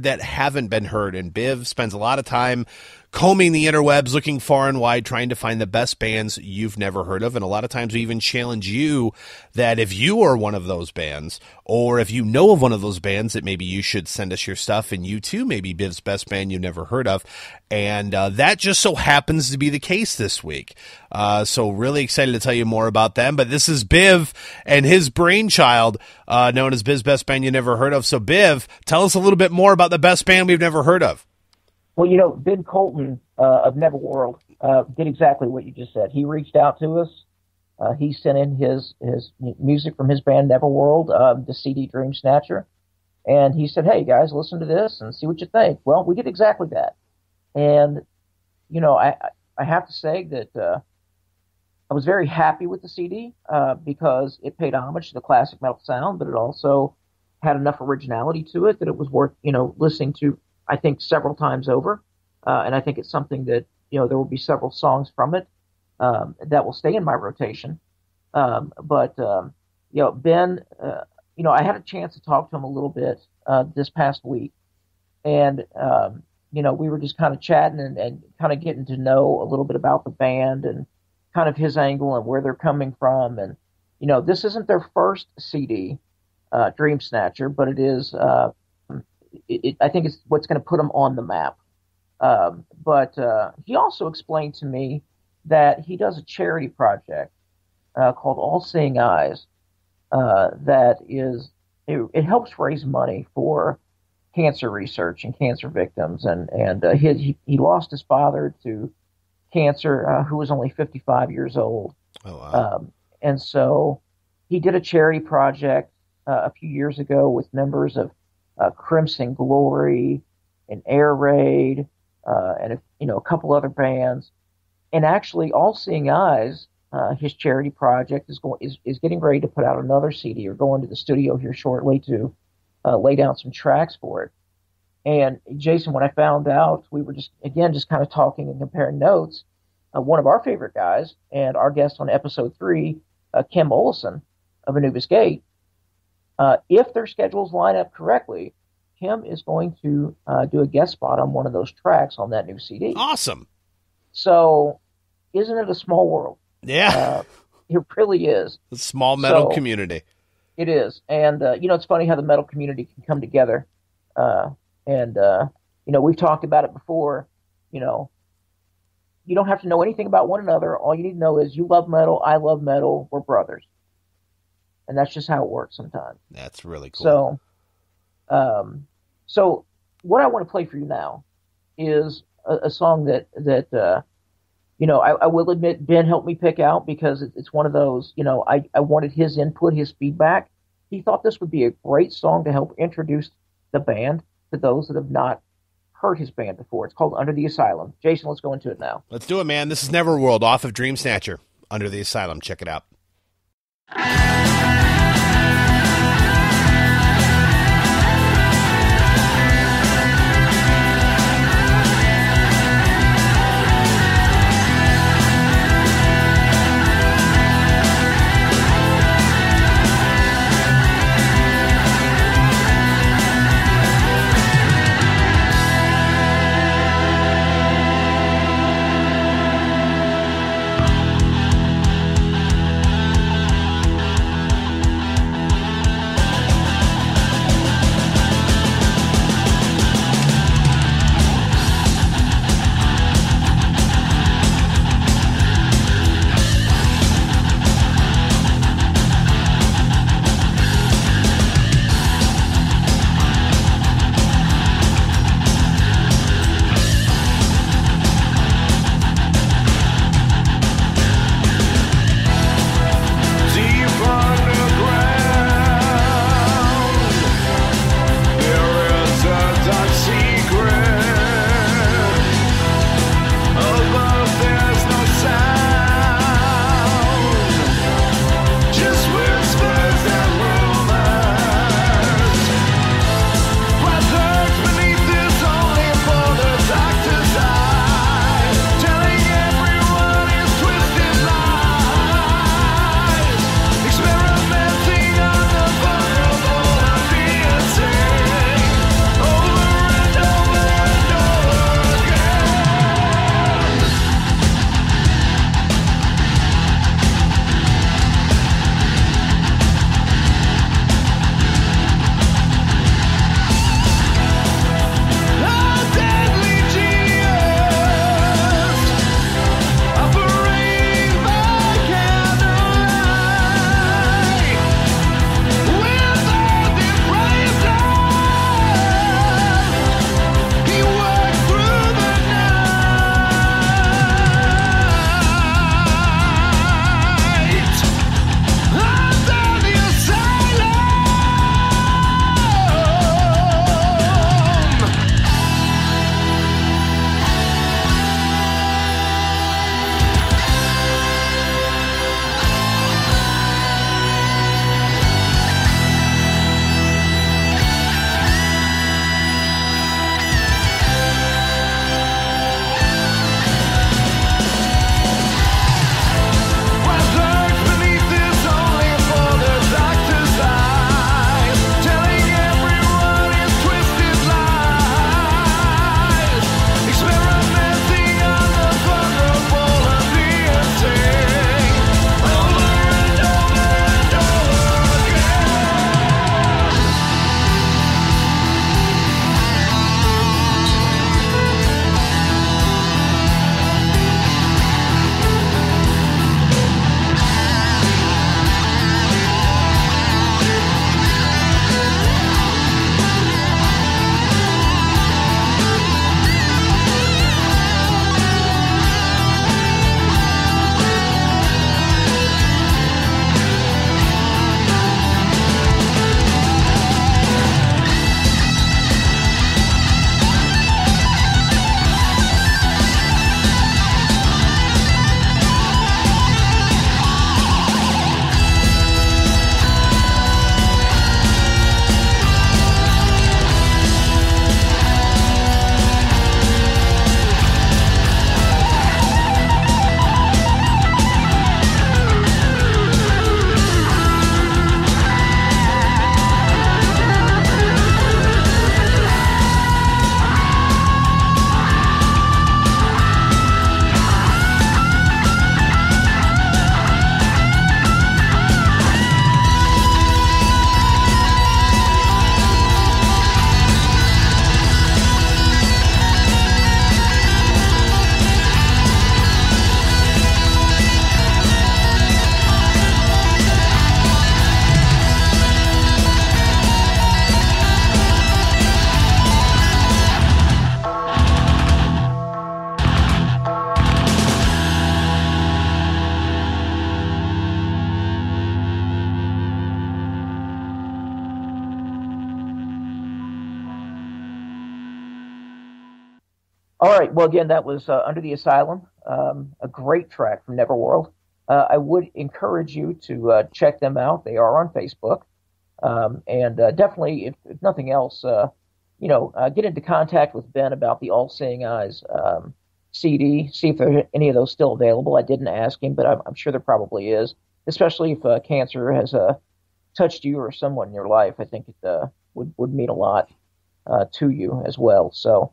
that haven't been heard. And Biv spends a lot of time combing the interwebs, looking far and wide, trying to find the best bands you've never heard of. And a lot of times we even challenge you that if you are one of those bands, or if you know of one of those bands, that maybe you should send us your stuff, and you too may be Biv's best band you've never heard of. And that just so happens to be the case this week. So really excited to tell you more about them. But this is Biv and his brainchild, known as Biv's best band you never heard of. So Biv, tell us a little bit more about the best band we've never heard of. Well, you know, Ben Colton of Neverworld did exactly what you just said. He reached out to us. He sent in his music from his band Neverworld, the CD Dream Snatcher, and he said, "Hey guys, listen to this and see what you think." Well, we did exactly that, and you know, I have to say that I was very happy with the CD because it paid homage to the classic metal sound, but it also had enough originality to it that it was worth listening to, I think, several times over. And I think it's something that, there will be several songs from it that will stay in my rotation. But Ben, I had a chance to talk to him a little bit this past week. And, we were just kind of chatting and kind of getting to know a little bit about the band and kind of his angle and where they're coming from. And, this isn't their first CD, Dream Snatcher, but it is... I think it's what's going to put him on the map. But he also explained to me that he does a charity project called All Seeing Eyes that it helps raise money for cancer research and cancer victims. And he lost his father to cancer, who was only 55 years old. Oh, wow. And so he did a charity project a few years ago with members of Crimson Glory and Air Raid and a couple other bands. And actually, All Seeing Eyes, his charity project, is getting ready to put out another CD, or going to the studio here shortly to lay down some tracks for it. And Jason, when I found out, we were just kind of talking and comparing notes. One of our favorite guys and our guest on episode 3, Kim Olison of Anubis Gate, if their schedules line up correctly, Kim is going to do a guest spot on one of those tracks on that new CD. Awesome. So, isn't it a small world? Yeah. It really is. A small metal community. It is. And, it's funny how the metal community can come together. We've talked about it before. You don't have to know anything about one another. All you need to know is you love metal, I love metal, we're brothers. And that's just how it works sometimes. That's really cool. So what I want to play for you now is a song that I will admit Ben helped me pick out, because it's one of those, I wanted his input, his feedback. He thought this would be a great song to help introduce the band to those that have not heard his band before. It's called Under the Asylum. Jason, let's go into it now. Let's do it, man. This is Neverworld off of Dream Snatcher, Under the Asylum. Check it out. All right. Well, again, that was Under the Asylum, a great track from Neverworld. I would encourage you to check them out. They are on Facebook. And definitely, if nothing else, get into contact with Ben about the All Seeing Eyes CD. See if there's any of those still available. I didn't ask him, but I'm sure there probably is, especially if cancer has touched you or someone in your life. I think it would mean a lot to you as well. So,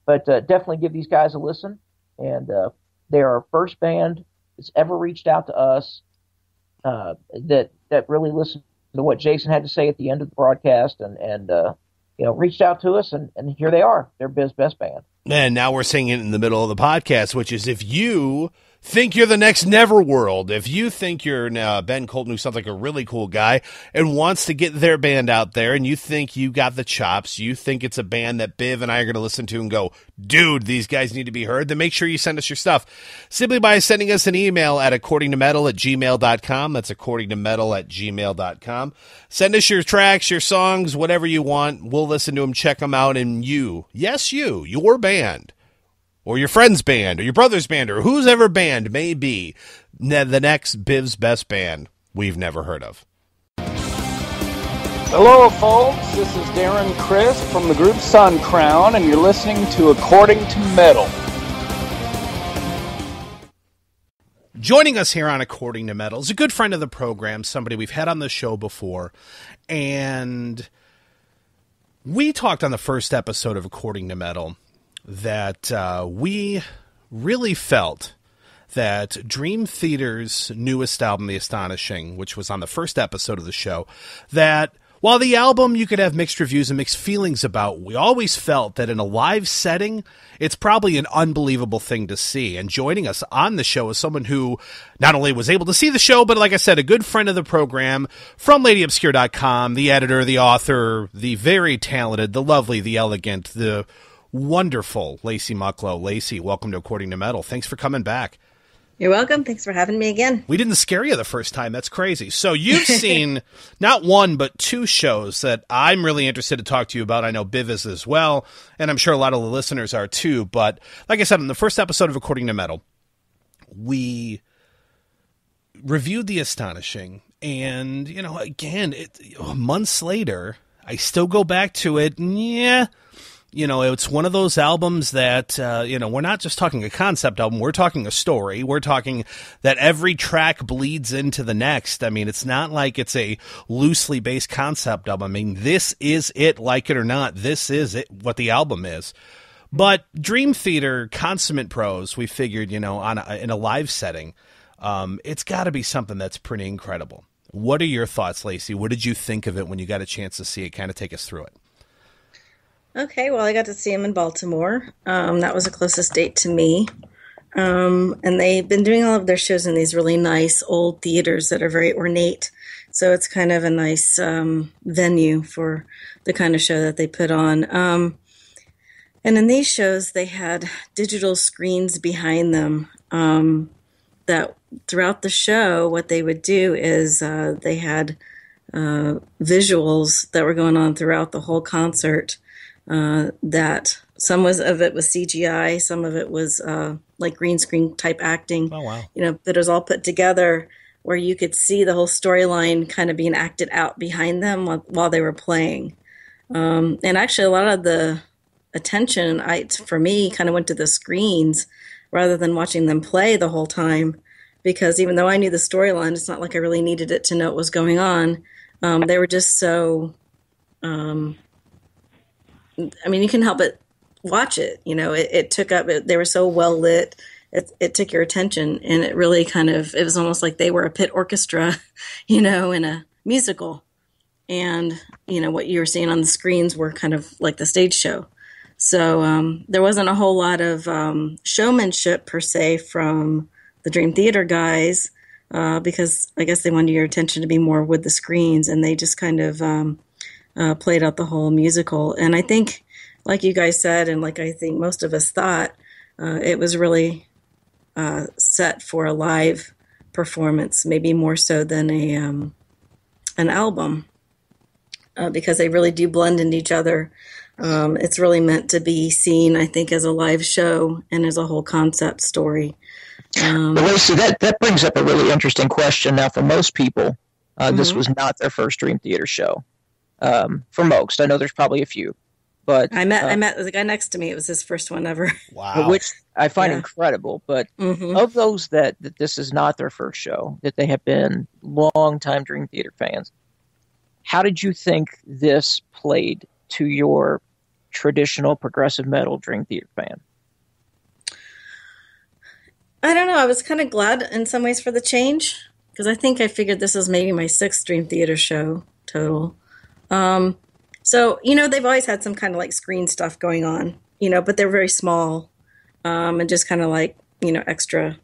but definitely give these guys a listen. And they are our first band that's ever reached out to us that really listened to what Jason had to say at the end of the broadcast and reached out to us, and here they are. They're Biz's best band. And now we're saying it in the middle of the podcast, which is if you think you're the next Neverworld, if you think you're Ben Colton, who sounds like a really cool guy and wants to get their band out there, and you think you got the chops, you think it's a band that Biv and I are going to listen to and go, dude, these guys need to be heard, then make sure you send us your stuff simply by sending us an email at accordingtometal@gmail.com. That's accordingtometal@gmail.com. Send us your tracks, your songs, whatever you want. We'll listen to them, check them out, and you, yes, your band, or your friend's band, or your brother's band, or whose ever band may be the next Biv's best band we've never heard of. Hello, folks. This is Darren Chris from the group Sun Crown, and you're listening to According to Metal. Joining us here on According to Metal is a good friend of the program, somebody we've had on the show before, and we talked on the first episode of According to Metal that we really felt that Dream Theater's newest album, The Astonishing, which was on the first episode of the show, that while the album you could have mixed reviews and mixed feelings about, we always felt that in a live setting, it's probably an unbelievable thing to see. And joining us on the show is someone who not only was able to see the show, but like I said, a good friend of the program from LadyObscure.com, the editor, the author, the very talented, the lovely, the elegant, the wonderful Lacy Mucklow. Lacy, welcome to According to Metal. Thanks for coming back. You're welcome. Thanks for having me again. We didn't scare you the first time. That's crazy. So you've seen not one, but two shows that I'm really interested to talk to you about. I know Biv is as well, and I'm sure a lot of the listeners are too. But like I said, in the first episode of According to Metal, we reviewed The Astonishing. And, again, months later, I still go back to it. And yeah, it's one of those albums that, we're not just talking a concept album. We're talking a story. We're talking that every track bleeds into the next. I mean, it's not like it's a loosely based concept album. I mean, this is it, like it or not. This is it, what the album is. But Dream Theater, consummate pros, we figured, in a live setting, it's got to be something that's pretty incredible. What are your thoughts, Lacy? What did you think of it when you got a chance to see it? Kind of take us through it. Okay, well, I got to see them in Baltimore. That was the closest date to me. And they've been doing all of their shows in these really nice old theaters that are very ornate. So it's kind of a nice venue for the kind of show that they put on. And in these shows, they had digital screens behind them that throughout the show, what they would do is they had visuals that were going on throughout the whole concert. That some of it was CGI, some of it was like green screen type acting. Oh, wow. That it was all put together where you could see the whole storyline kind of being acted out behind them while they were playing. And actually, a lot of the attention for me kind of went to the screens rather than watching them play the whole time, because even though I knew the storyline, it's not like I really needed it to know what was going on. They were just so... you can help but watch it. It took up, they were so well lit. It took your attention, and it really it was almost like they were a pit orchestra, in a musical. And, what you were seeing on the screens were kind of like the stage show. So there wasn't a whole lot of showmanship per se from the Dream Theater guys, because I guess they wanted your attention to be more with the screens, and they just kind of played out the whole musical. And I think, like you guys said, and like I think most of us thought, it was really set for a live performance, maybe more so than an album, because they really do blend into each other. It's really meant to be seen, I think, as a live show and as a whole concept story. Lacy, that brings up a really interesting question. Now, for most people, this was not their first Dream Theater show. For most, I know there's probably a few, but I met the guy next to me. It was his first one ever. Wow. Which I find incredible. But of those that this is not their first show, that they have been long-time Dream Theater fans, how did you think this played to your traditional progressive metal Dream Theater fan? I don't know. I was kind of glad in some ways for the change, because I think I figured this was maybe my 6th Dream Theater show total. So, they've always had some kind of like screen stuff going on, but they're very small, and just kind of like, extra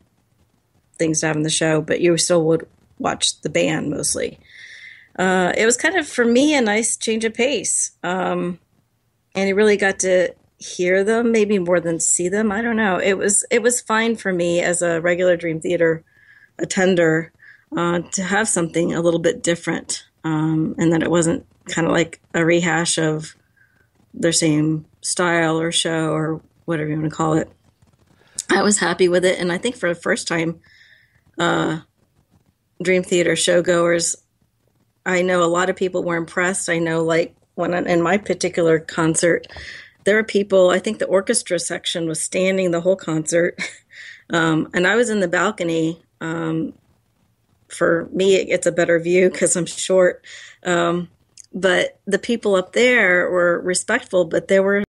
things to have in the show, but you still would watch the band mostly. It was kind of, for me, a nice change of pace. And you really got to hear them, maybe more than see them. I don't know. It was fine for me as a regular Dream Theater attender, to have something a little bit different. And that it wasn't kind of like a rehash of their same style or show or whatever you want to call it. I was happy with it. And I think for the first time, Dream Theater showgoers, I know a lot of people were impressed. I know, like, in my particular concert, there were people, I think the orchestra section was standing the whole concert. And I was in the balcony. For me, it's a better view because I'm short. But the people up there were respectful, but there were